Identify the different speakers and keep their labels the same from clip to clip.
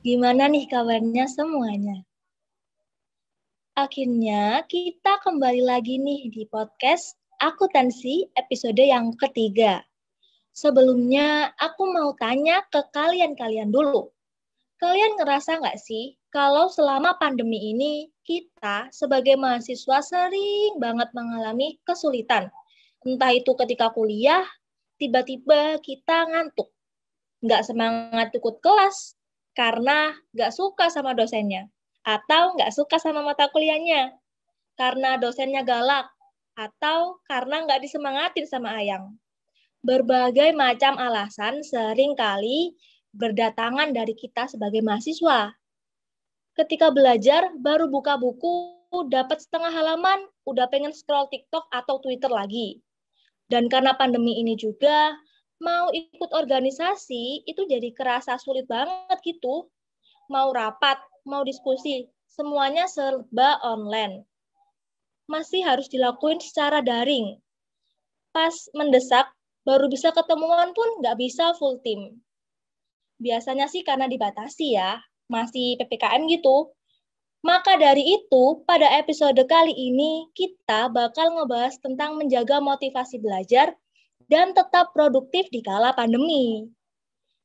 Speaker 1: Gimana nih kabarnya semuanya? Akhirnya kita kembali lagi nih di podcast Akuntansi episode yang ketiga. Sebelumnya aku mau tanya ke kalian-kalian dulu. Kalian ngerasa nggak sih kalau selama pandemi ini kita sebagai mahasiswa sering banget mengalami kesulitan? Entah itu ketika kuliah, tiba-tiba kita ngantuk, nggak semangat ikut kelas karena nggak suka sama dosennya, atau nggak suka sama mata kuliahnya karena dosennya galak, atau karena nggak disemangatin sama Ayang. Berbagai macam alasan sering kali berdatangan dari kita sebagai mahasiswa. Ketika belajar, baru buka buku, dapat setengah halaman, udah pengen scroll TikTok atau Twitter lagi. Dan karena pandemi ini juga, mau ikut organisasi itu jadi kerasa sulit banget gitu. Mau rapat, mau diskusi, semuanya serba online. Masih harus dilakuin secara daring. Pas mendesak, baru bisa ketemuan pun nggak bisa full team. Biasanya sih karena dibatasi ya, masih PPKM gitu. Maka dari itu, pada episode kali ini kita bakal ngebahas tentang menjaga motivasi belajar dan tetap produktif di kala pandemi.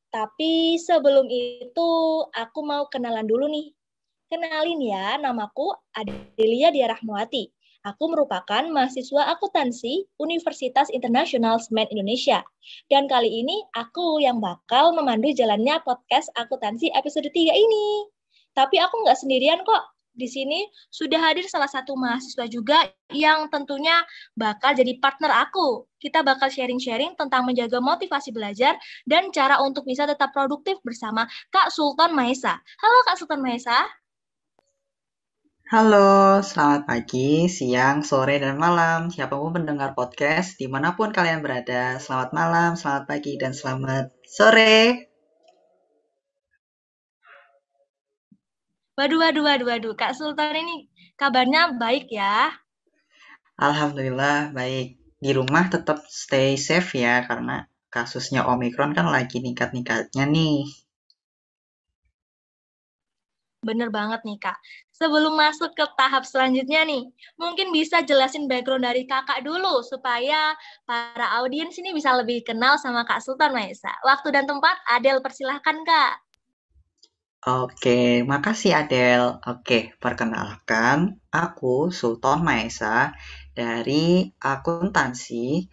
Speaker 1: Tapi sebelum itu, aku mau kenalan dulu nih. Kenalin ya, namaku Adelia Dia Rahmawati. Aku merupakan mahasiswa akuntansi Universitas Internasional Semen Indonesia. Dan kali ini aku yang bakal memandu jalannya podcast akuntansi episode 3 ini. Tapi aku nggak sendirian kok. Di sini sudah hadir salah satu mahasiswa juga yang tentunya bakal jadi partner aku. Kita bakal sharing-sharing tentang menjaga motivasi belajar dan cara untuk bisa tetap produktif bersama Kak Sultan Maesa. Halo Kak Sultan Maesa.
Speaker 2: Halo, selamat pagi, siang, sore, dan malam. Siapapun pendengar podcast, dimanapun kalian berada, selamat malam, selamat pagi, dan selamat sore.
Speaker 1: Waduh, waduh, waduh, waduh. Kak Sultan ini kabarnya baik ya.
Speaker 2: Alhamdulillah, baik. Di rumah tetap stay safe ya, karena kasusnya Omikron kan lagi ningkat-ningkatnya nih.
Speaker 1: Bener banget nih, Kak. Sebelum masuk ke tahap selanjutnya nih, mungkin bisa jelasin background dari Kakak dulu supaya para audiens ini bisa lebih kenal sama Kak Sultan Maesa. Waktu dan tempat, Adel persilahkan, Kak.
Speaker 2: Oke, makasih Adele. Oke, perkenalkan, aku Sultan Maesa dari Akuntansi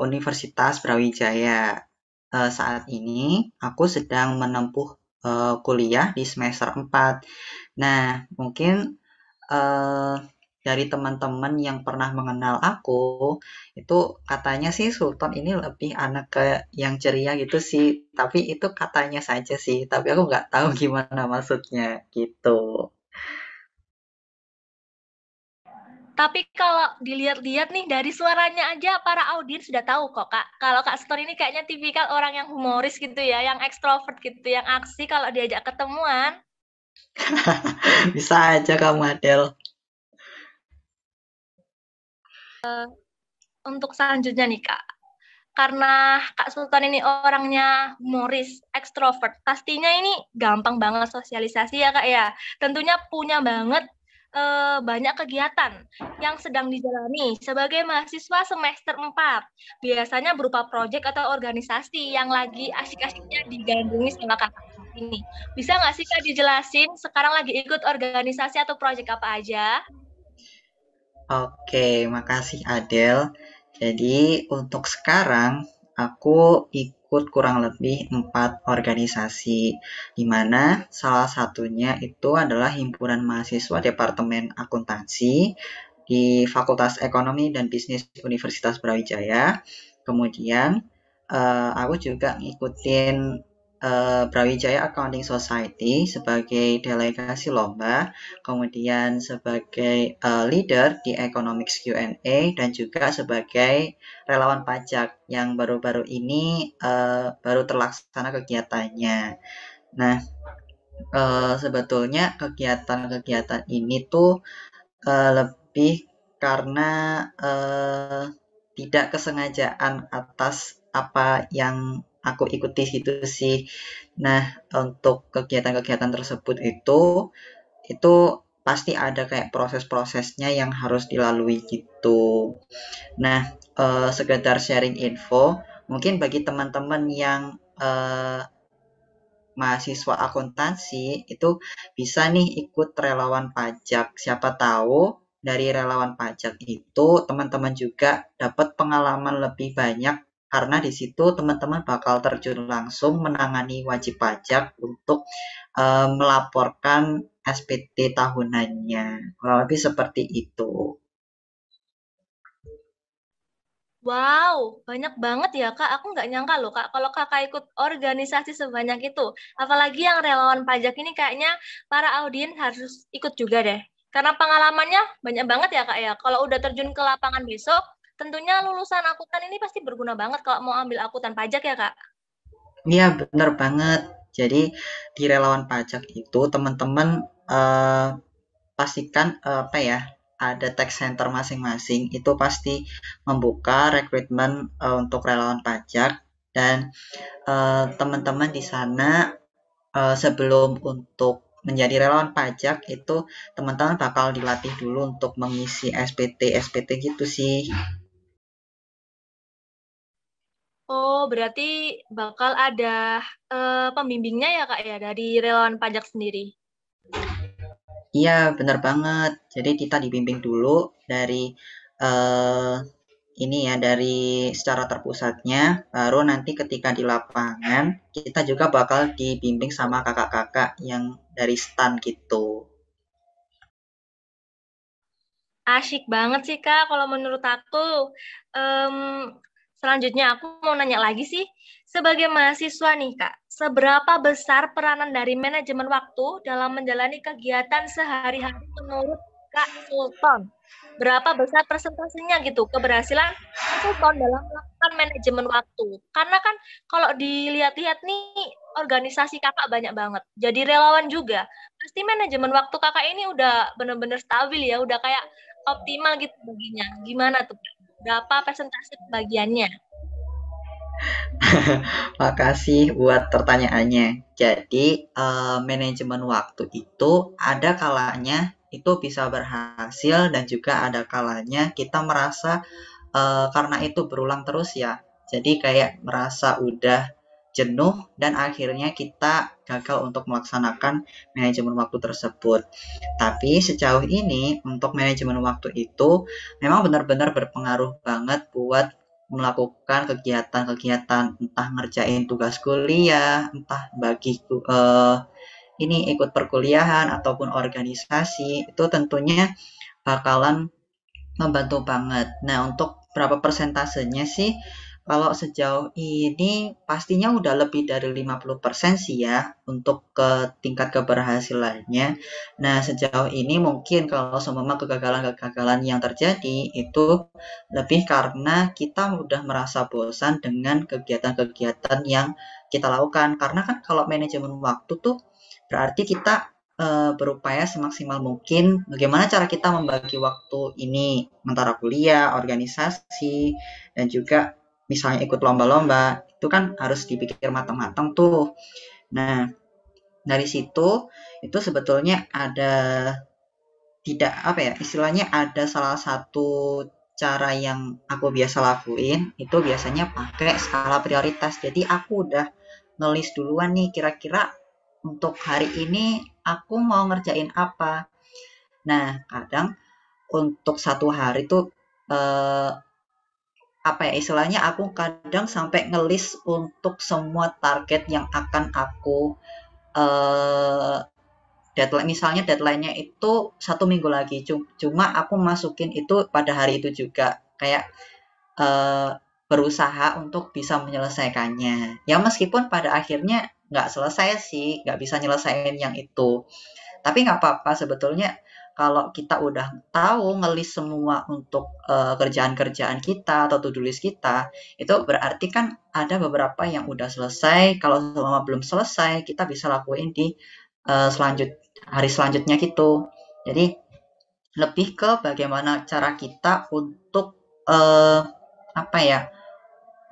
Speaker 2: Universitas Brawijaya. Saat ini aku sedang menempuh kuliah di semester 4. Nah, mungkin eh, dari teman-teman yang pernah mengenal aku, itu katanya sih Sultan ini lebih anak ke yang ceria gitu sih. Tapi itu katanya saja sih. Tapi aku nggak tahu gimana maksudnya gitu.
Speaker 1: Tapi kalau dilihat-lihat nih dari suaranya aja para audiens sudah tahu kok, Kak. Kalau Kak Sultan ini kayaknya tipikal orang yang humoris gitu ya, yang ekstrovert gitu, yang aksi kalau diajak ketemuan.
Speaker 2: Bisa aja kamu Adel.
Speaker 1: Untuk selanjutnya nih, Kak. Karena Kak Sultan ini orangnya humoris, ekstrovert, pastinya ini gampang banget sosialisasi ya Kak ya. Tentunya punya banget banyak kegiatan yang sedang dijalani sebagai mahasiswa semester 4. Biasanya berupa proyek atau organisasi yang lagi asik-asiknya digandrungi sama kakak ini. Bisa nggak sih Kak dijelasin sekarang lagi ikut organisasi atau proyek apa aja?
Speaker 2: Oke, makasih Adel. Jadi untuk sekarang aku ikut kurang lebih 4 organisasi, di mana salah satunya itu adalah Himpunan Mahasiswa Departemen Akuntansi di Fakultas Ekonomi dan Bisnis Universitas Brawijaya. Kemudian aku juga ngikutin Brawijaya Accounting Society sebagai delegasi lomba, kemudian sebagai leader di Economics Q&A, dan juga sebagai relawan pajak yang baru-baru ini baru terlaksana kegiatannya. Nah, sebetulnya kegiatan-kegiatan ini tuh lebih karena tidak kesengajaan atas apa yang aku ikuti gitu sih. Nah, untuk kegiatan-kegiatan tersebut itu pasti ada kayak proses-prosesnya yang harus dilalui gitu. Nah, sekedar sharing info, mungkin bagi teman-teman yang mahasiswa akuntansi itu bisa nih ikut relawan pajak. Siapa tahu dari relawan pajak itu teman-teman juga dapat pengalaman lebih banyak karena di situ teman-teman bakal terjun langsung menangani wajib pajak untuk melaporkan SPT tahunannya. Kurang lebih seperti itu.
Speaker 1: Wow, banyak banget ya Kak. Aku nggak nyangka loh Kak, kalau Kakak ikut organisasi sebanyak itu. Apalagi yang relawan pajak ini kayaknya para audiens harus ikut juga deh. Karena pengalamannya banyak banget ya Kak ya. Kalau udah terjun ke lapangan besok, tentunya lulusan akuntan ini pasti berguna banget kalau mau ambil akuntan pajak ya Kak.
Speaker 2: Iya, bener banget. Jadi di relawan pajak itu teman-teman pastikan apa ya, ada tag center masing-masing itu pasti membuka rekrutmen untuk relawan pajak dan teman-teman di sana sebelum untuk menjadi relawan pajak itu teman-teman bakal dilatih dulu untuk mengisi SPT gitu sih.
Speaker 1: Oh, berarti bakal ada pembimbingnya ya Kak ya dari relawan pajak sendiri.
Speaker 2: Iya, bener banget. Jadi kita dibimbing dulu dari eh, ini ya dari secara terpusatnya, baru nanti ketika di lapangan kita juga bakal dibimbing sama kakak-kakak yang dari stan gitu.
Speaker 1: Asyik banget sih Kak, kalau menurut aku. Em, Selanjutnya aku mau nanya lagi sih, sebagai mahasiswa nih Kak, seberapa besar peranan dari manajemen waktu dalam menjalani kegiatan sehari-hari menurut Kak Sultan? Berapa besar persentasenya gitu keberhasilan Kak Sultan dalam melakukan manajemen waktu? Karena kan kalau dilihat-lihat nih, organisasi Kakak banyak banget. Jadi relawan juga. Pasti manajemen waktu Kakak ini udah bener-bener stabil ya, udah kayak optimal gitu baginya. Gimana tuh, Kak? Berapa persentase bagiannya?
Speaker 2: Makasih buat pertanyaannya. Jadi, manajemen waktu itu ada kalanya itu bisa berhasil dan juga ada kalanya kita merasa karena itu berulang terus ya. Jadi kayak merasa udah jenuh dan akhirnya kita gagal untuk melaksanakan manajemen waktu tersebut. Tapi sejauh ini untuk manajemen waktu itu memang benar-benar berpengaruh banget buat melakukan kegiatan-kegiatan entah ngerjain tugas kuliah, entah bagi ini ikut perkuliahan ataupun organisasi itu tentunya bakalan membantu banget. Nah, untuk berapa persentasenya sih? Kalau sejauh ini pastinya udah lebih dari 50% sih ya untuk ke tingkat keberhasilannya. Nah, sejauh ini mungkin kalau seumpama kegagalan-kegagalan yang terjadi itu lebih karena kita udah merasa bosan dengan kegiatan-kegiatan yang kita lakukan. Karena kan kalau manajemen waktu tuh berarti kita berupaya semaksimal mungkin bagaimana cara kita membagi waktu ini antara kuliah, organisasi, dan juga misalnya ikut lomba-lomba, itu kan harus dipikir matang-matang tuh. Nah, dari situ itu sebetulnya ada tidak apa ya, istilahnya ada salah satu cara yang aku biasa lakuin itu biasanya pakai skala prioritas. Jadi aku udah ngelis duluan nih kira-kira untuk hari ini aku mau ngerjain apa. Nah, kadang untuk satu hari tuh eh, apa ya istilahnya aku kadang sampai ngelis untuk semua target yang akan aku eh, deadline misalnya deadline-nya itu 1 minggu lagi cuma aku masukin itu pada hari itu juga kayak eh, berusaha untuk bisa menyelesaikannya ya meskipun pada akhirnya nggak selesai sih nggak bisa nyelesain yang itu tapi nggak apa-apa sebetulnya kalau kita udah tahu ngelis semua untuk kerjaan-kerjaan kita atau to-do list kita, itu berarti kan ada beberapa yang udah selesai. Kalau selama belum selesai, kita bisa lakuin di hari selanjutnya gitu. Jadi lebih ke bagaimana cara kita untuk apa ya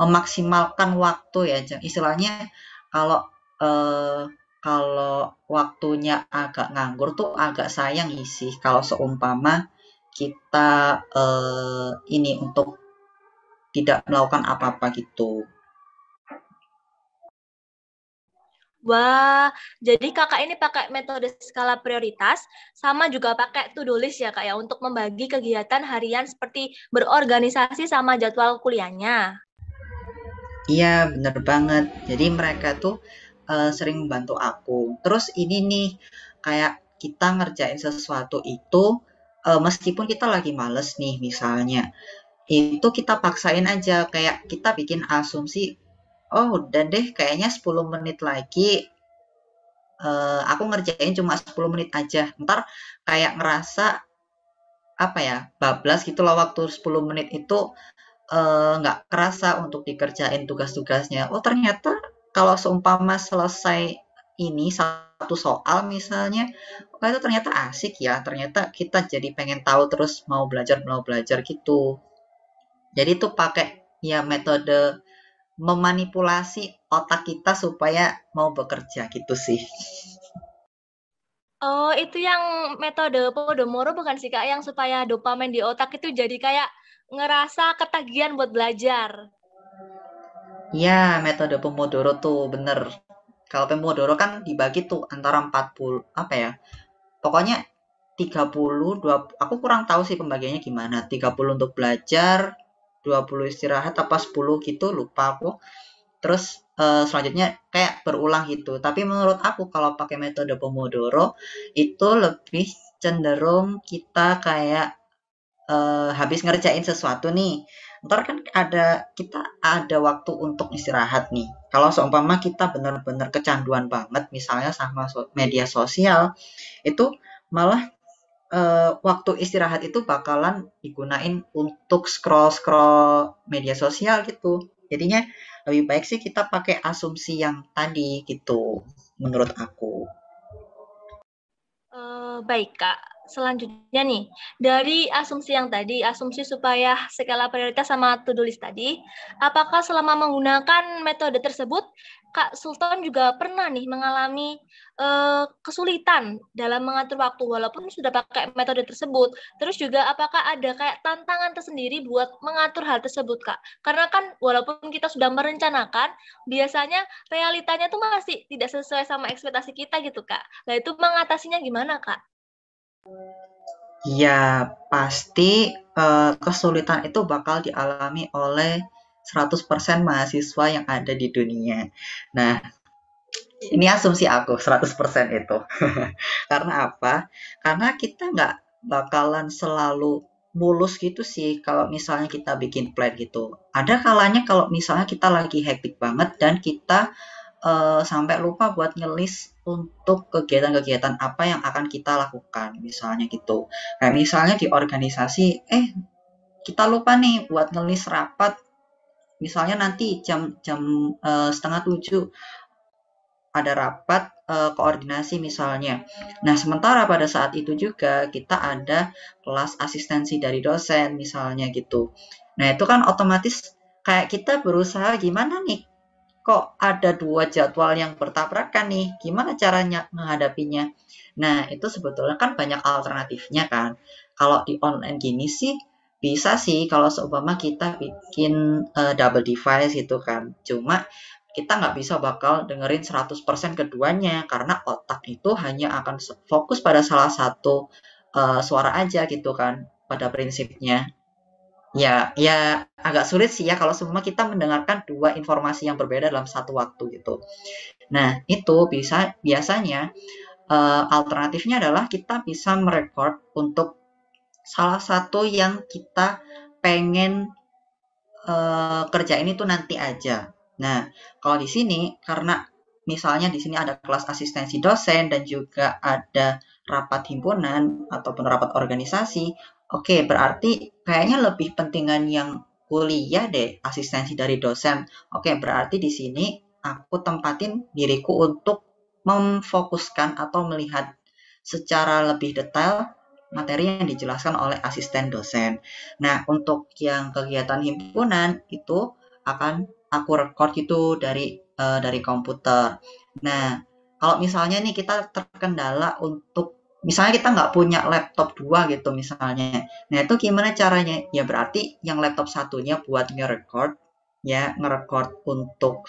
Speaker 2: memaksimalkan waktu ya. Istilahnya kalau eh, kalau waktunya agak nganggur tuh agak sayang isi kalau seumpama kita ini untuk tidak melakukan apa-apa gitu.
Speaker 1: Wah, jadi kakak ini pakai metode skala prioritas, sama juga pakai to-do list ya kak ya, untuk membagi kegiatan harian seperti berorganisasi sama jadwal kuliahnya.
Speaker 2: Iya, bener banget. Jadi mereka tuh sering membantu aku. Terus ini nih, kayak kita ngerjain sesuatu itu, meskipun kita lagi males nih misalnya, itu kita paksain aja, kayak kita bikin asumsi, oh udah deh kayaknya 10 menit lagi aku ngerjain cuma 10 menit aja. Ntar kayak ngerasa apa ya, bablas gitu loh waktu 10 menit itu nggak kerasa untuk dikerjain tugas-tugasnya. Oh ternyata kalau seumpama selesai ini satu soal misalnya, oh itu ternyata asik ya. Ternyata kita jadi pengen tahu terus mau belajar gitu. Jadi itu pakai ya metode memanipulasi otak kita supaya mau bekerja gitu sih.
Speaker 1: Oh, itu yang metode Pomodoro bukan sih kak, yang supaya dopamin di otak itu jadi kayak ngerasa ketagihan buat belajar.
Speaker 2: Ya, metode Pomodoro tuh bener. Kalau Pomodoro kan dibagi tuh antara 40, apa ya? Pokoknya 30, 20, aku kurang tahu sih pembagiannya gimana. 30 untuk belajar, 20 istirahat, apa 10 gitu, lupa aku. Terus selanjutnya kayak berulang gitu. Tapi menurut aku kalau pakai metode Pomodoro itu lebih cenderung kita kayak habis ngerjain sesuatu nih, ntar kan kita ada waktu untuk istirahat nih. Kalau seumpama kita benar-benar kecanduan banget, misalnya sama media sosial, itu malah waktu istirahat itu bakalan digunain untuk scroll-scroll media sosial gitu. Jadinya lebih baik sih kita pakai asumsi yang tadi gitu, menurut aku.
Speaker 1: Baik, Kak. Selanjutnya nih, dari asumsi yang tadi, asumsi supaya skala prioritas sama to-do list tadi, apakah selama menggunakan metode tersebut, Kak Sultan juga pernah nih mengalami kesulitan dalam mengatur waktu walaupun sudah pakai metode tersebut? Terus juga apakah ada kayak tantangan tersendiri buat mengatur hal tersebut, Kak? Karena kan walaupun kita sudah merencanakan, biasanya realitanya tuh masih tidak sesuai sama ekspektasi kita gitu, Kak. Nah, itu mengatasinya gimana, Kak?
Speaker 2: Ya, pasti kesulitan itu bakal dialami oleh 100% mahasiswa yang ada di dunia. Nah, ini asumsi aku 100% itu. Karena apa? Karena kita nggak bakalan selalu mulus gitu sih kalau misalnya kita bikin plan gitu. Ada kalanya kalau misalnya kita lagi hektik banget dan kita sampai lupa buat ngelis untuk kegiatan-kegiatan apa yang akan kita lakukan, misalnya gitu. Kayak misalnya di organisasi, kita lupa nih buat ngelis rapat, misalnya nanti jam jam setengah 7 ada rapat koordinasi misalnya. Nah, sementara pada saat itu juga kita ada kelas asistensi dari dosen misalnya gitu. Nah, itu kan otomatis kayak kita berusaha gimana nih, kok ada dua jadwal yang bertabrakan nih, gimana caranya menghadapinya? Nah, itu sebetulnya kan banyak alternatifnya kan. Kalau di online gini sih, bisa sih kalau seumpama kita bikin double device gitu kan. Cuma kita nggak bisa bakal dengerin 100% keduanya, karena otak itu hanya akan fokus pada salah satu suara aja gitu kan, pada prinsipnya. Ya agak sulit sih ya kalau semua kita mendengarkan dua informasi yang berbeda dalam satu waktu gitu. Nah, itu biasanya alternatifnya adalah kita bisa merekord untuk salah satu yang kita pengen kerjain itu nanti aja. Nah, kalau di sini karena misalnya di sini ada kelas asistensi dosen dan juga ada rapat himpunan ataupun rapat organisasi, oke, berarti kayaknya lebih pentingan yang kuliah deh, asistensi dari dosen. Oke, berarti di sini aku tempatin diriku untuk memfokuskan atau melihat secara lebih detail materi yang dijelaskan oleh asisten dosen. Nah, untuk yang kegiatan himpunan itu akan aku record gitu dari komputer. Nah, kalau misalnya nih kita terkendala untuk misalnya kita nggak punya laptop dua gitu misalnya. Nah, itu gimana caranya? Ya berarti yang laptop satunya buat nge-record, ya nge-record untuk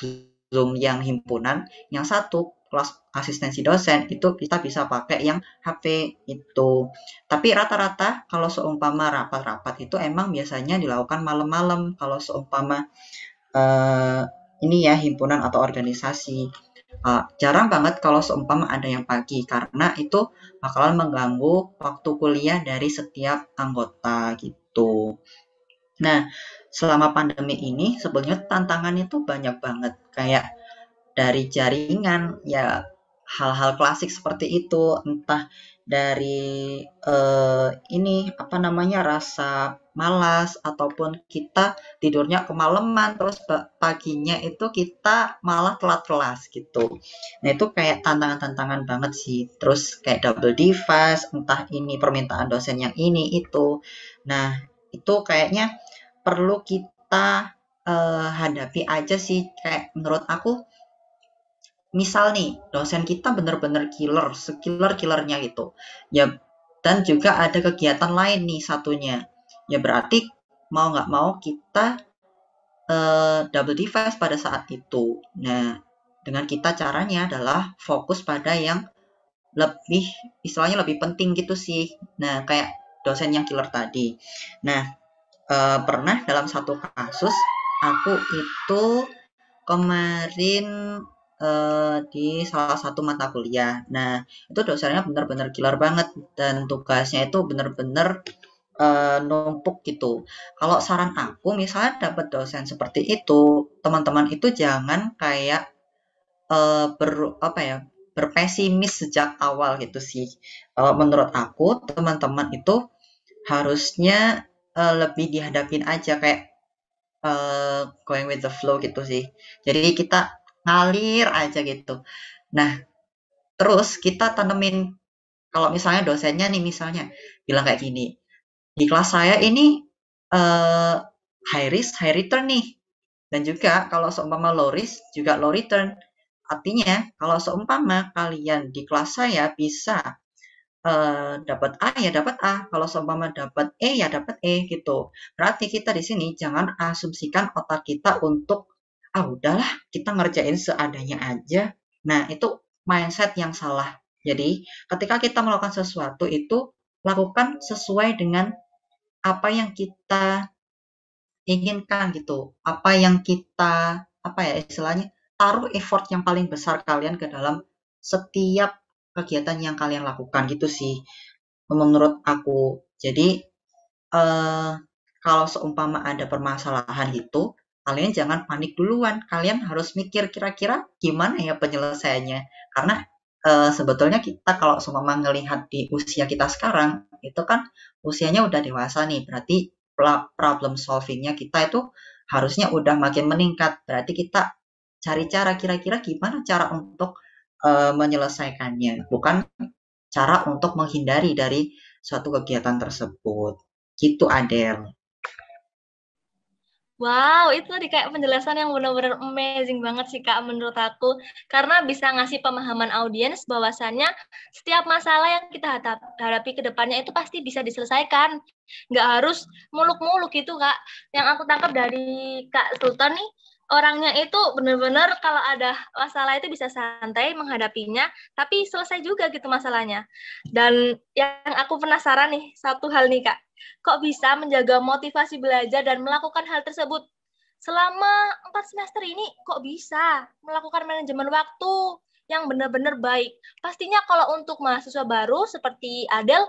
Speaker 2: Zoom yang himpunan, yang satu kelas asistensi dosen itu kita bisa pakai yang HP itu. Tapi rata-rata kalau seumpama rapat-rapat itu emang biasanya dilakukan malam-malam kalau seumpama eh, ini ya himpunan atau organisasi. Jarang banget kalau seumpama ada yang pagi karena itu bakalan mengganggu waktu kuliah dari setiap anggota gitu. Nah, selama pandemi ini sebenarnya tantangannya tuh banyak banget kayak dari jaringan ya hal-hal klasik seperti itu entah dari ini apa namanya rasa malas ataupun kita tidurnya kemalaman terus paginya itu kita malah telat kelas gitu. Nah itu kayak tantangan-tantangan banget sih. Terus kayak double device, entah ini permintaan dosen yang ini itu. Nah itu kayaknya perlu kita hadapi aja sih kayak menurut aku misal nih dosen kita bener-bener killer, sekiller-killernya gitu. Ya dan juga ada kegiatan lain nih satunya. Ya berarti mau nggak mau kita double device pada saat itu. Nah, dengan kita caranya adalah fokus pada yang lebih istilahnya lebih penting gitu sih. Nah, kayak dosen yang killer tadi. Nah, pernah dalam satu kasus aku itu kemarin di salah satu mata kuliah. Nah, itu dosennya benar-benar killer banget dan tugasnya itu benar-benar numpuk gitu. Kalau saran aku, misalnya dapat dosen seperti itu, teman-teman itu jangan kayak apa ya berpesimis sejak awal gitu sih. Kalau menurut aku, teman-teman itu harusnya lebih dihadapin aja kayak going with the flow gitu sih. Jadi kita ngalir aja gitu. Nah, terus kita tanemin kalau misalnya dosennya nih misalnya bilang kayak gini, di kelas saya ini eh, high risk, high return nih. Dan juga kalau seumpama low risk juga low return. Artinya kalau seumpama kalian di kelas saya bisa dapat A ya dapat A, kalau seumpama dapat E ya dapat E gitu. Berarti kita di sini jangan asumsikan otak kita untuk udahlah kita ngerjain seadanya aja. Nah, itu mindset yang salah. Jadi, ketika kita melakukan sesuatu itu lakukan sesuai dengan apa yang kita inginkan gitu. Apa yang kita apa ya istilahnya taruh effort yang paling besar kalian ke dalam setiap kegiatan yang kalian lakukan gitu sih menurut aku. Jadi kalau seumpama ada permasalahan gitu, kalian jangan panik duluan. Kalian harus mikir kira-kira gimana ya penyelesaiannya. Karena sebetulnya kita kalau seumpama ngelihat di usia kita sekarang, itu kan usianya udah dewasa nih. Berarti problem solvingnya kita itu harusnya udah makin meningkat. Berarti kita cari cara kira-kira gimana cara untuk menyelesaikannya. Bukan cara untuk menghindari dari suatu kegiatan tersebut. Gitu, Adele.
Speaker 1: Wow, itu tadi kayak penjelasan yang benar-benar amazing banget sih Kak menurut aku. Karena bisa ngasih pemahaman audiens bahwasannya setiap masalah yang kita hadapi ke depannya itu pasti bisa diselesaikan. Nggak harus muluk-muluk gitu Kak. Yang aku tangkap dari Kak Sultan nih, orangnya itu benar-benar kalau ada masalah itu bisa santai menghadapinya, tapi selesai juga gitu masalahnya. Dan yang aku penasaran nih, satu hal nih Kak, kok bisa menjaga motivasi belajar dan melakukan hal tersebut? Selama 4 semester ini kok bisa melakukan manajemen waktu yang benar-benar baik? Pastinya kalau untuk mahasiswa baru seperti Adel,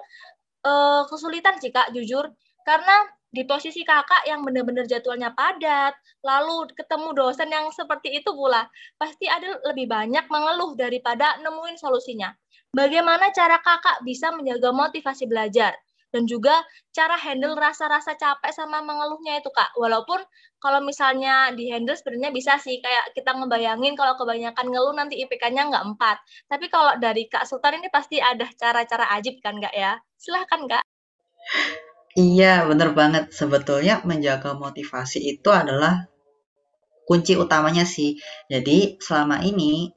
Speaker 1: kesulitan sih Kak, jujur. Karena di posisi kakak yang benar-benar jadwalnya padat, lalu ketemu dosen yang seperti itu pula, pasti ada lebih banyak mengeluh daripada nemuin solusinya. Bagaimana cara kakak bisa menjaga motivasi belajar? Dan juga cara handle rasa-rasa capek sama mengeluhnya itu Kak. Walaupun kalau misalnya di handle sebenarnya bisa sih, kayak kita ngebayangin kalau kebanyakan ngeluh nanti IPK-nya nggak 4. Tapi kalau dari Kak Sultan ini pasti ada cara-cara ajib kan Kak ya? Silahkan Kak.
Speaker 2: Iya, bener banget. Sebetulnya menjaga motivasi itu adalah kunci utamanya sih. Jadi selama ini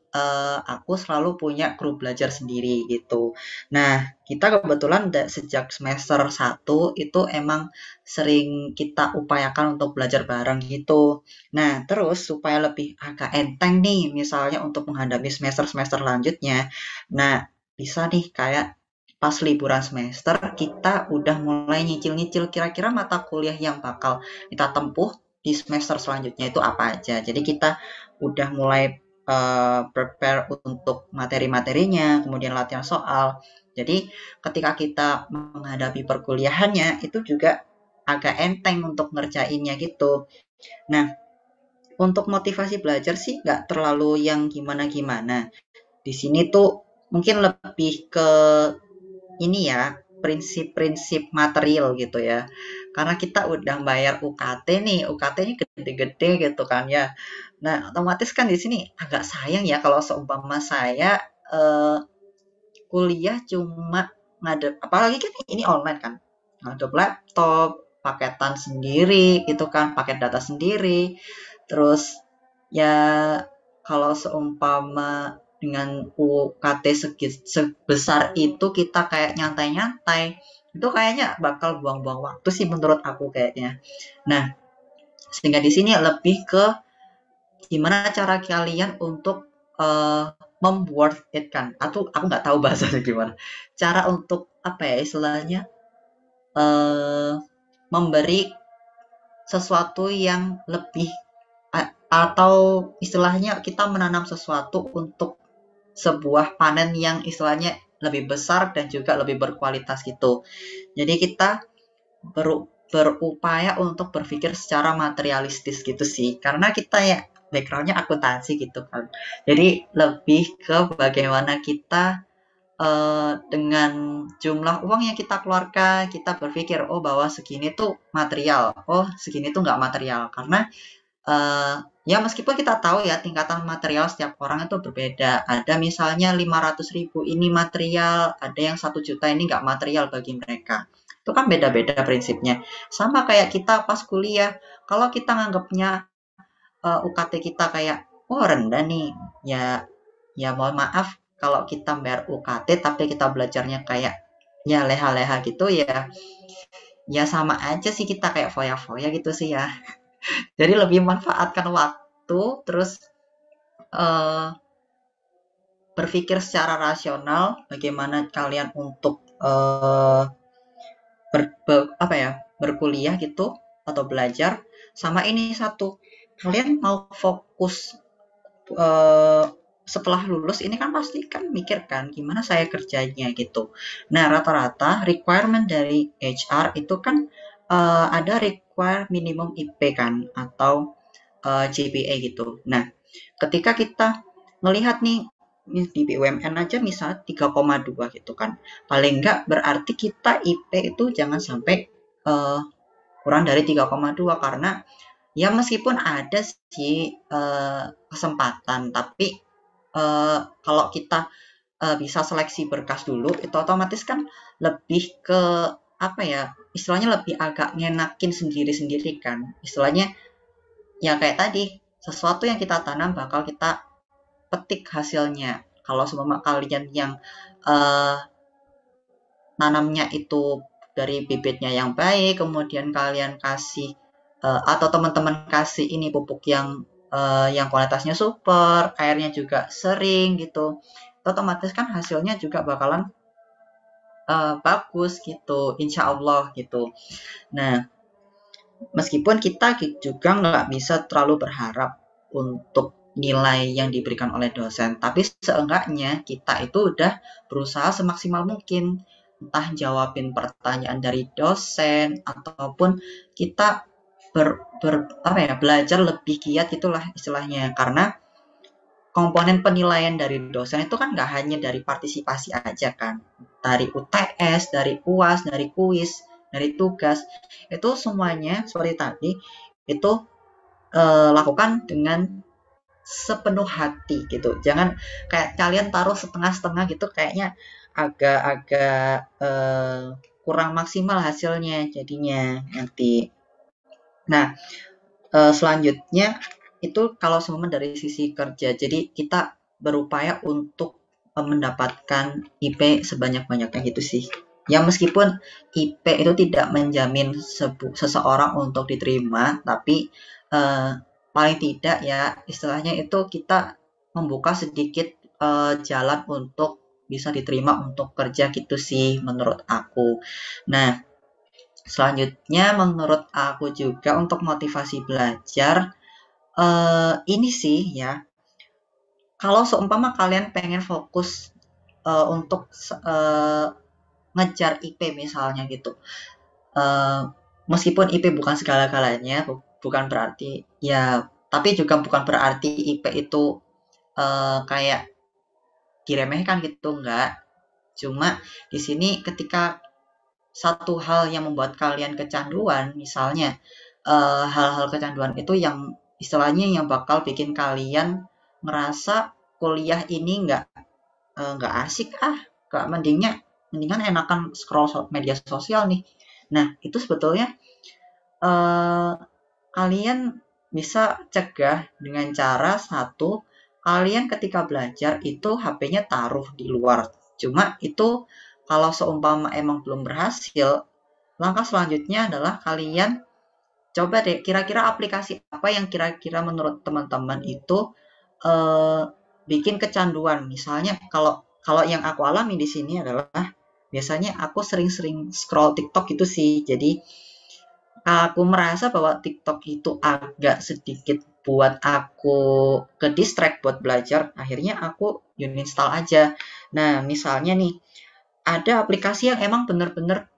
Speaker 2: aku selalu punya grup belajar sendiri gitu. Nah, kita kebetulan sejak semester 1 itu emang sering kita upayakan untuk belajar bareng gitu. Nah, terus supaya lebih agak enteng nih, misalnya untuk menghadapi semester-semester lanjutnya. Nah, bisa nih kayak pas liburan semester kita udah mulai nyicil-nyicil kira-kira mata kuliah yang bakal kita tempuh di semester selanjutnya itu apa aja. Jadi kita udah mulai prepare untuk materi-materinya, kemudian latihan soal. Jadi ketika kita menghadapi perkuliahannya itu juga agak enteng untuk ngerjainnya gitu. Nah, untuk motivasi belajar sih nggak terlalu yang gimana-gimana. Di sini tuh mungkin lebih ke ini ya, prinsip-prinsip material gitu ya. Karena kita udah bayar UKT nih, UKT-nya gede-gede gitu kan ya. Nah, otomatis kan di sini agak sayang ya kalau seumpama saya eh, kuliah cuma ngadep, apalagi kan ini online kan, ngadep laptop, paketan sendiri gitu kan, paket data sendiri. Terus ya kalau seumpama dengan UKT sebesar itu kita kayak nyantai-nyantai, itu kayaknya bakal buang-buang waktu sih menurut aku kayaknya. Nah, sehingga di sini lebih ke gimana cara kalian untuk membuat it kan? Aku nggak tahu bahasanya gimana. Cara untuk apa ya istilahnya uh, memberi sesuatu yang lebih atau istilahnya kita menanam sesuatu untuk sebuah panen yang istilahnya lebih besar dan juga lebih berkualitas gitu. Jadi kita berupaya untuk berpikir secara materialistis gitu sih. Karena kita ya backgroundnya akuntansi gitu kan. Jadi lebih ke bagaimana kita dengan jumlah uang yang kita keluarkan, kita berpikir, oh bahwa segini tuh material, oh segini tuh nggak material. Karena ya meskipun kita tahu ya tingkatan material setiap orang itu berbeda. Ada misalnya 500.000 ini material, ada yang 1 juta ini nggak material bagi mereka. Itu kan beda-beda prinsipnya. Sama kayak kita pas kuliah, kalau kita nganggapnya UKT kita kayak, oh rendah nih, ya ya mohon maaf kalau kita bayar UKT tapi kita belajarnya kayak ya leha-leha gitu ya, ya sama aja sih kita kayak foya-foya gitu sih ya. Jadi lebih manfaatkan waktu, terus uh, berpikir secara rasional bagaimana kalian untuk apa ya berkuliah gitu atau belajar. Sama ini satu, kalian mau fokus uh, setelah lulus ini kan pasti kan mikir kan gimana saya kerjanya gitu. Nah rata-rata requirement dari HR itu kan ada require minimum IP kan atau GPA gitu. Nah ketika kita melihat nih di BUMN aja misalnya 3,2 gitu kan. Paling enggak berarti kita IP itu jangan sampai kurang dari 3,2 karena ya meskipun ada sih kesempatan tapi kalau kita bisa seleksi berkas dulu itu otomatis kan lebih ke apa ya istilahnya lebih agak ngenakin sendiri-sendiri kan istilahnya ya kayak tadi sesuatu yang kita tanam bakal kita petik hasilnya. Kalau semua kalian yang uh, nanamnya itu dari bibitnya yang baik, kemudian kalian kasih atau teman-teman kasih ini pupuk yang kualitasnya super, airnya juga sering gitu, otomatis kan hasilnya juga bakalan bagus gitu, insya Allah gitu. Nah, meskipun kita juga nggak bisa terlalu berharap untuk nilai yang diberikan oleh dosen, tapi seenggaknya kita itu udah berusaha semaksimal mungkin, entah jawabin pertanyaan dari dosen ataupun kita apa ya belajar lebih giat itulah istilahnya karena komponen penilaian dari dosen itu kan nggak hanya dari partisipasi aja kan, dari UTS, dari UAS, dari kuis, dari tugas, itu semuanya seperti tadi itu lakukan dengan sepenuh hati gitu. Jangan kayak kalian taruh setengah-setengah gitu kayaknya agak-agak kurang maksimal hasilnya jadinya nanti. Nah, selanjutnya itu kalau semua dari sisi kerja. Jadi kita berupaya untuk mendapatkan IP sebanyak-banyaknya gitu sih. Ya meskipun IP itu tidak menjamin seseorang untuk diterima, tapi paling tidak ya istilahnya itu kita membuka sedikit jalan untuk bisa diterima untuk kerja gitu sih menurut aku. Nah, selanjutnya menurut aku juga untuk motivasi belajar ini sih ya, kalau seumpama kalian pengen fokus untuk ngejar IP misalnya gitu, eh, meskipun IP bukan segala-galanya, bukan berarti ya, tapi juga bukan berarti IP itu kayak diremehkan gitu, enggak. Cuma di sini ketika satu hal yang membuat kalian kecanduan, misalnya hal-hal kecanduan itu yang istilahnya yang bakal bikin kalian ngerasa kuliah ini nggak asik nggak mendingan enakan scroll media sosial nih. Nah itu sebetulnya eh, kalian bisa cegah dengan cara satu, kalian ketika belajar itu HP-nya taruh di luar. Cuma itu kalau seumpama emang belum berhasil, langkah selanjutnya adalah kalian coba deh kira-kira aplikasi apa yang kira-kira menurut teman-teman itu eh, bikin kecanduan. Misalnya kalau kalau yang aku alami di sini adalah biasanya aku sering-sering scroll TikTok itu sih. Jadi aku merasa bahwa TikTok itu agak sedikit buat aku ke distract buat belajar. Akhirnya aku uninstall aja. Nah, misalnya nih ada aplikasi yang emang bener-bener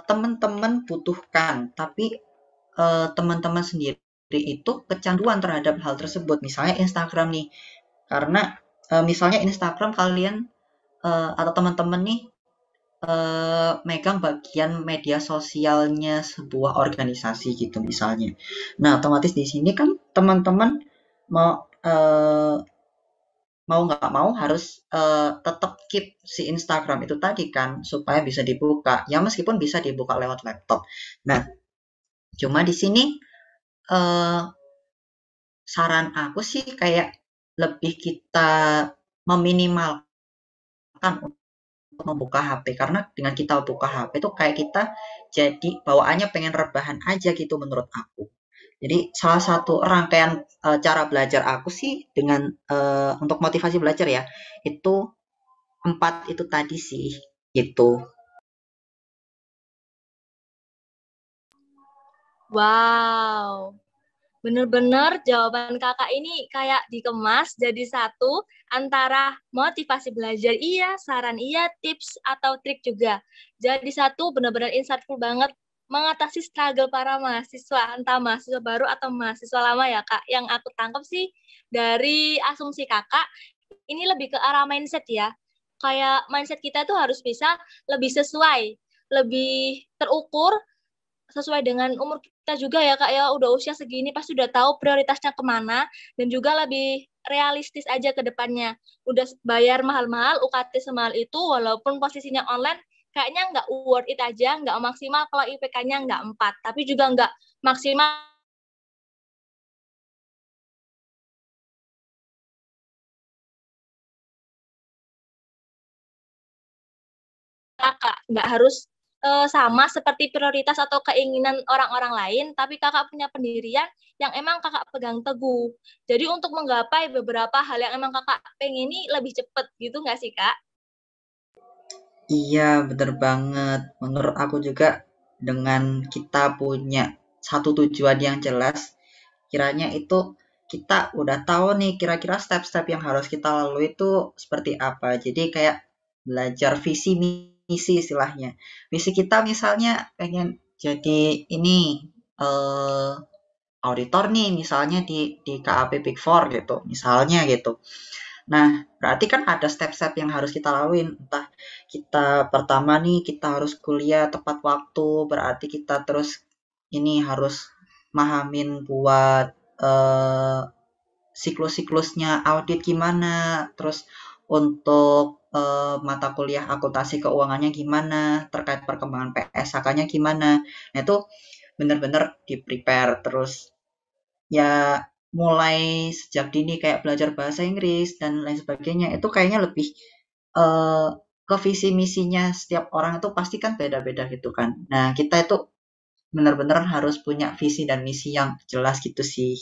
Speaker 2: teman-teman butuhkan, tapi teman-teman sendiri itu kecanduan terhadap hal tersebut. Misalnya Instagram nih, karena misalnya Instagram kalian atau teman-teman nih megang bagian media sosialnya sebuah organisasi gitu misalnya. Nah, otomatis di sini kan teman-teman mau mau nggak mau harus tetap keep si Instagram itu tadi kan supaya bisa dibuka. Ya meskipun bisa dibuka lewat laptop. Nah, cuma di sini eh, saran aku sih kayak lebih kita meminimalkan untuk membuka HP karena dengan kita buka HP itu kayak kita jadi bawaannya pengen rebahan aja gitu menurut aku. Jadi salah satu rangkaian cara belajar aku sih dengan untuk motivasi belajar ya itu 4 itu tadi sih gitu.
Speaker 1: Wow, bener-bener jawaban kakak ini kayak dikemas jadi satu antara motivasi belajar iya, saran iya, tips atau trik juga. Jadi satu bener-bener insightful banget mengatasi struggle para mahasiswa, entah mahasiswa baru atau mahasiswa lama ya kak. Yang aku tangkap sih dari asumsi kakak, ini lebih ke arah mindset ya. Kayak mindset kita tuh harus bisa lebih sesuai, lebih terukur sesuai dengan umur kita juga ya kak ya, udah usia segini pasti udah tahu prioritasnya kemana, dan juga lebih realistis aja ke depannya. Udah bayar mahal-mahal UKT semahal itu walaupun posisinya online, kayaknya nggak worth it aja, nggak maksimal kalau IPK-nya nggak 4, tapi juga nggak maksimal kakak, nggak harus sama seperti prioritas atau keinginan orang-orang lain, tapi kakak punya pendirian yang emang kakak pegang teguh. Jadi untuk menggapai beberapa hal yang emang kakak pengen ini lebih cepet gitu nggak sih kak?
Speaker 2: Iya, bener banget. Menurut aku juga dengan kita punya satu tujuan yang jelas, kiranya itu kita udah tahu nih kira-kira step-step yang harus kita lalui itu seperti apa. Jadi kayak belajar visi misi istilahnya. Visi kita misalnya pengen jadi ini eh auditor nih misalnya di KAP Big Four gitu, misalnya gitu. Nah, berarti kan ada step-step yang harus kita laluin. Entah kita pertama nih kita harus kuliah tepat waktu, berarti kita terus ini harus mahamin buat eh, siklus-siklusnya audit gimana, terus untuk mata kuliah akuntansi keuangannya gimana, terkait perkembangan PSHK-nya gimana. Nah, itu benar-benar di prepare terus ya mulai sejak dini kayak belajar bahasa Inggris dan lain sebagainya, itu kayaknya lebih eh, ke visi misinya setiap orang itu pasti kan beda-beda gitu kan. Nah, kita itu benar-benar harus punya visi dan misi yang jelas gitu sih.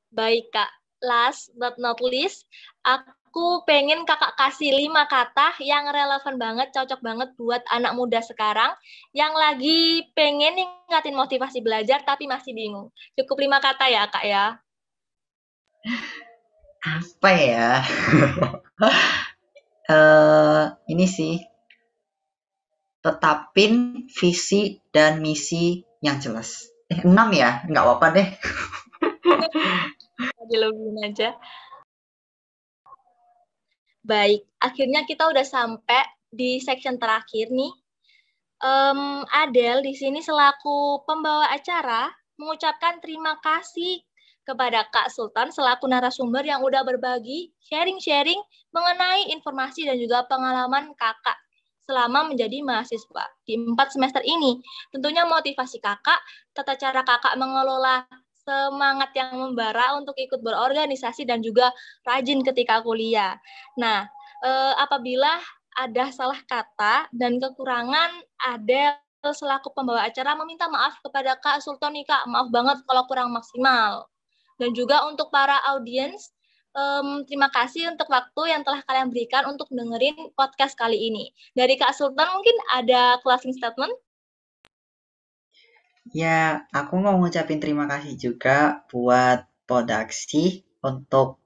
Speaker 1: Baik, Kak. Last but not least, aku pengen Kakak kasih 5 kata yang relevan banget, cocok banget buat anak muda sekarang yang lagi pengen ningkatin motivasi belajar tapi masih bingung. Cukup 5 kata ya, Kak ya.
Speaker 2: Apa ya? Ini sih, tetapin visi dan misi yang jelas. 6 ya? Nggak apa-apa deh.
Speaker 1: Dilogiin aja. Baik, akhirnya kita udah sampai di section terakhir nih. Adel di sini selaku pembawa acara mengucapkan terima kasih kepada Kak Sultan selaku narasumber yang udah berbagi, sharing-sharing mengenai informasi dan juga pengalaman kakak selama menjadi mahasiswa di 4 semester ini. Tentunya motivasi kakak, tata cara kakak mengelola semangat yang membara untuk ikut berorganisasi dan juga rajin ketika kuliah. Nah, apabila ada salah kata dan kekurangan, ada selaku pembawa acara meminta maaf kepada Kak Sultan nih Kak, maaf banget kalau kurang maksimal. Dan juga untuk para audiens, terima kasih untuk waktu yang telah kalian berikan untuk dengerin podcast kali ini. Dari Kak Sultan mungkin ada closing statement?
Speaker 2: Ya, aku mau ngucapin terima kasih juga buat Podaksi untuk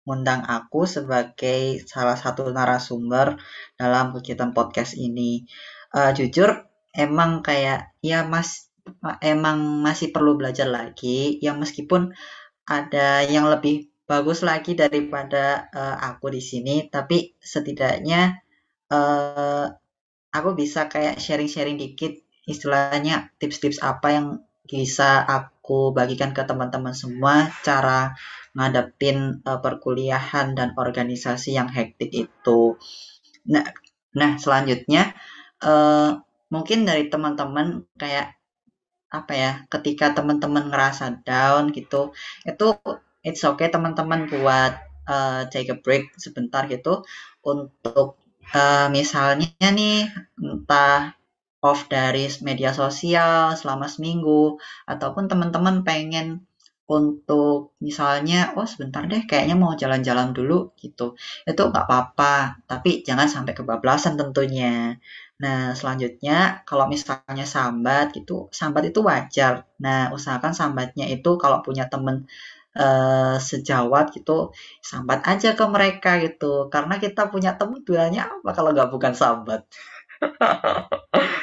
Speaker 2: ngundang aku sebagai salah satu narasumber dalam kegiatan podcast ini. Jujur, emang kayak ya emang masih perlu belajar lagi. Ya meskipun ada yang lebih bagus lagi daripada aku di sini, tapi setidaknya eh, aku bisa kayak sharing-sharing dikit istilahnya tips-tips apa yang bisa aku bagikan ke teman-teman semua cara ngadepin perkuliahan dan organisasi yang hektik itu. Nah, selanjutnya mungkin dari teman-teman kayak apa ya, ketika teman-teman ngerasa down gitu, itu it's okay teman-teman buat take a break sebentar gitu untuk misalnya nih entah off dari media sosial selama seminggu ataupun teman-teman pengen untuk misalnya oh sebentar deh kayaknya mau jalan-jalan dulu gitu itu nggak apa-apa tapi jangan sampai kebablasan tentunya. Nah selanjutnya kalau misalnya sambat gitu sambat itu wajar. Nah usahakan sambatnya itu kalau punya temen sejawat gitu sambat aja ke mereka gitu karena kita punya temen bilangnya apa kalau nggak bukan sambat.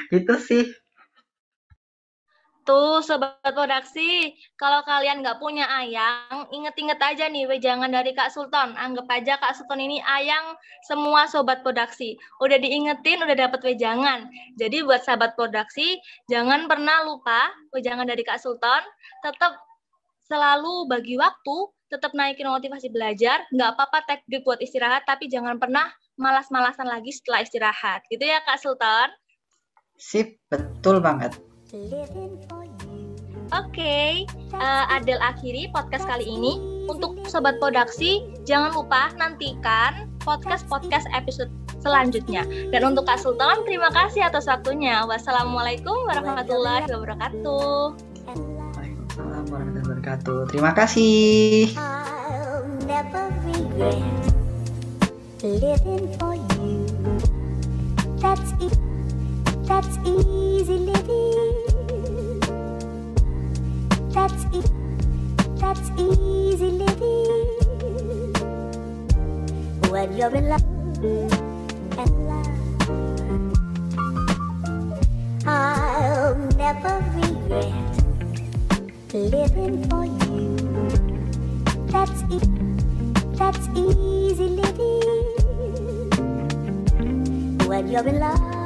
Speaker 2: Gitu sih.
Speaker 1: Tuh, Sobat Podaksi, kalau kalian nggak punya ayang, inget-inget aja nih wejangan dari Kak Sultan. Anggap aja Kak Sultan ini ayang semua Sobat Podaksi. Udah diingetin, udah dapat wejangan. Jadi buat Sobat Podaksi, jangan pernah lupa wejangan dari Kak Sultan. Tetap selalu bagi waktu, tetap naikin motivasi belajar. Nggak apa-apa take break buat istirahat, tapi jangan pernah malas-malasan lagi setelah istirahat. Gitu ya Kak Sultan?
Speaker 2: Sip, betul banget.
Speaker 1: Oke, Adel akhiri podcast kali ini. Untuk Sobat Podaksi, jangan lupa nantikan podcast-podcast episode selanjutnya. Dan untuk Kak Sultan, terima kasih atas waktunya. Wassalamualaikum warahmatullahi wabarakatuh.
Speaker 2: Waalaikumsalam warahmatullahi wabarakatuh. Terima kasih.
Speaker 3: I'll never regret living for you. That's easy living. That's easy living. When you're in love and love, I'll never regret living for you. That's easy living. When you're in love